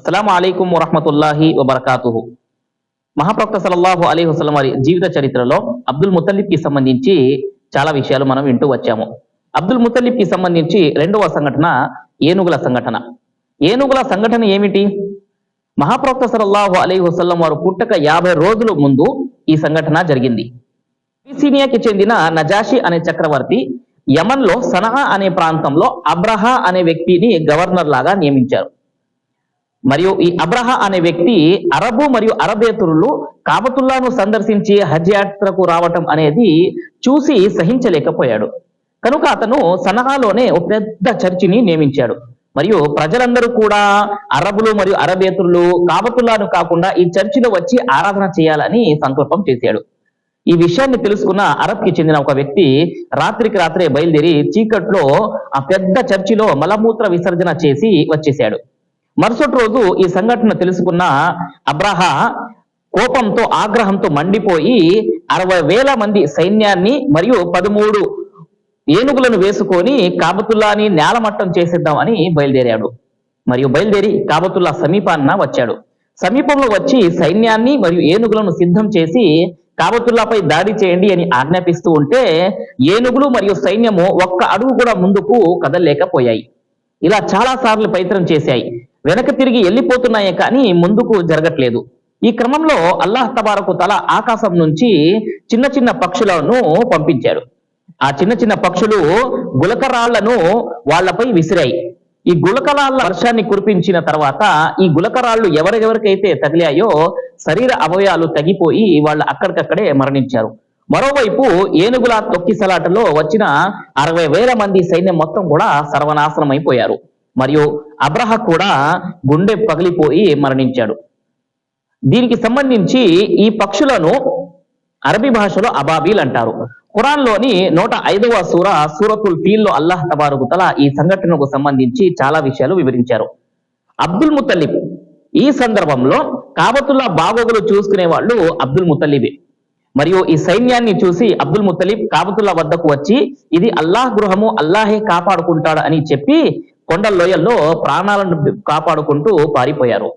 అస్సలాము అలైకుం వరహ్మతుల్లాహి వబరకాతుహు. మహాప్రవక్త సల్లల్లాహు అలైహి వసల్లం వారి జీవిత చరిత్రలో అబ్దుల్ ముతల్లిబ్ కి సంబంధించి చాలా విషయాలు మనం వింటూ వచ్చాము. అబ్దుల్ ముతల్లిబ్ కి సంబంధించి రెండవ సంఘటన ఏనుగుల సంఘటన. ఏనుగుల సంఘటన ఏమిటి? మహాప్రవక్త సల్లల్లాహు అలైహి వసల్లం వారు పుట్టక 50 రోజుల ముందు ఈ సంఘటన జరిగింది. అబిసినియాకి చెందిన నజాషి అనే చక్రవర్తి యమన్ లో సనహా అనే ప్రాంతంలో అబ్రహా అనే వ్యక్తిని గవర్నర్ లాగా నియమించారు. మరియు ఈ అబ్రహా అనే వ్యక్తి అరబు మరియు అరబేతరులు కాబతుల్లాను సందర్శించి హజ్ యాత్రకు రావటం అనేది చూసి సహించలేకపోయాడు. కనుక అతను సనహాలోనే ఒక పెద్ద చర్చిని నియమించాడు. మరియు ప్రజలందరూ కూడా అరబులు మరియు అరబేతరులు కాబతుల్లాను కాకుండా ఈ చర్చిలో వచ్చి ఆరాధన చేయాలని సంకల్పం చేశాడు. ఈ విషయాన్ని తెలుసుకున్న అరబ్ కి చెందిన ఒక వ్యక్తి రాత్రికి రాత్రే బయలుదేరి చీకట్లో ఆ పెద్ద చర్చిలో మలమూత్ర విసర్జన చేసి వచ్చేశాడు. మరుసటి రోజు ఈ సంఘటన తెలుసుకున్న అబ్రహా కోపంతో ఆగ్రహంతో మండిపోయి 60,000 మంది సైన్యాన్ని మరియు 13 ఏనుగులను వేసుకొని కాబతుల్లాని నేలమట్టం చేసేద్దామని బయలుదేరాడు. మరియు బయలుదేరి కాబతుల్లా సమీపాన్న వచ్చాడు. సమీపంలో వచ్చి సైన్యాన్ని మరియు ఏనుగులను సిద్ధం చేసి కాబతుల్లాపై దాడి చేయండి అని ఆజ్ఞాపిస్తూ ఉంటే ఏనుగులు మరియు సైన్యము ఒక్క అడుగు కూడా ముందుకు కదలలేకపోయాయి. ఇలా చాలా సార్లు ప్రయత్నం చేశాయి. వెనక తిరిగి వెళ్ళిపోతున్నాయే కానీ ముందుకు జరగట్లేదు. ఈ క్రమంలో అల్లాహ్ తబారకు తల ఆకాశం నుంచి చిన్న చిన్న పక్షులను పంపించాడు. ఆ చిన్న చిన్న పక్షులు గులకరాళ్లను వాళ్లపై విసిరాయి. ఈ గులకరాళ్ల వర్షాన్ని కురిపించిన తర్వాత ఈ గులకరాళ్లు ఎవరెవరికైతే తగిలాయో శరీర అవయవాలు తగ్గిపోయి వాళ్ళు అక్కడికక్కడే మరణించారు. మరోవైపు ఏనుగుల తొక్కిసలాటలో వచ్చిన 60,000 మంది సైన్యం మొత్తం కూడా సర్వనాశనం అయిపోయారు. మరియు అబ్రహ కూడా గుండె పగిలిపోయి మరణించాడు. దీనికి సంబంధించి ఈ పక్షులను అరబీ భాషలో అబాబీల్ అంటారు. ఖురాన్లోని 105వ సూరతుల్ ఫీల్ లో అల్లాహ్ తబారకు తఆలా ఈ సంఘటనకు సంబంధించి చాలా విషయాలు వివరించారు. అబ్దుల్ ముతల్లిబ్ ఈ సందర్భంలో కాబతుల్లా బాగోగులు చూసుకునే వాళ్ళు అబ్దుల్ ముతల్లిబే. మరియు ఈ సైన్యాన్ని చూసి అబ్దుల్ ముతల్లిబ్ కాబతుల్లా వద్దకు వచ్చి ఇది అల్లాహ్ గృహము, అల్లాహే కాపాడుకుంటాడు అని చెప్పి కొండ లోయల్లో ప్రాణాలను కాపాడుకుంటూ పారిపోయారు.